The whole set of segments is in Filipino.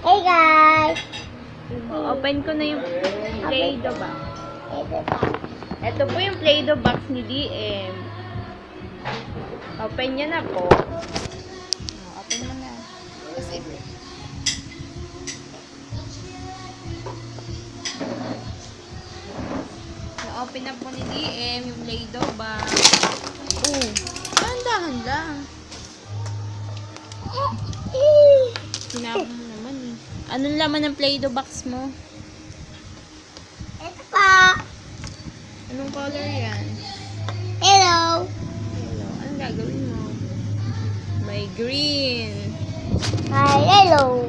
Hey guys! Open ko na yung Play-Doh box. Ito pa. Ito po yung Play-Doh box ni DM. Open niya na po. Open mo na. Kasi na-open na po ni DM yung Play-Doh box. Oh, dahan-dahan lang. Sinabong mo naman eh. Anong laman ng Play-Doh box mo? Ito pa. Anong color yan? Hello. Hello. Anong gagawin mo? May green. Hi, hello.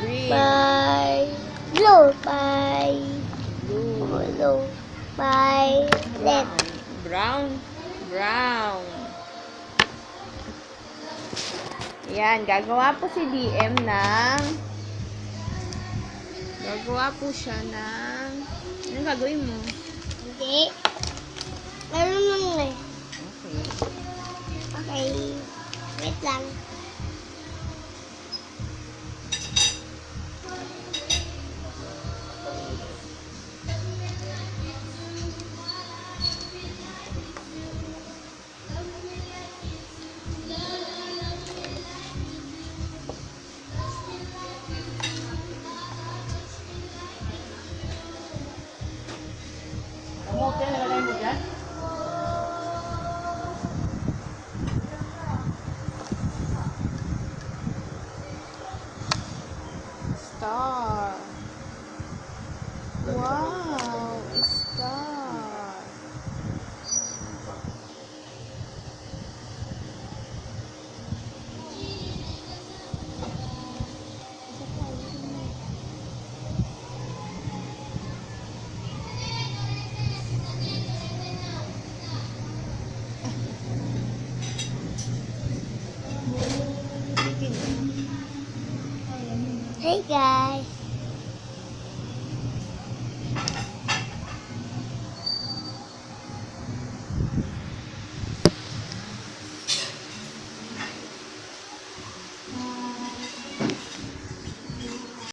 Green. Bye. Blue. Bye. Blue. Blue. Bye. Red. Brown. Brown. Yan. Gagawa po si DM ng siya ng anong gagawin mo? Hindi. Meron lang eh. Okay. Okay. Wait lang. Star. Wow, star. Hey guys.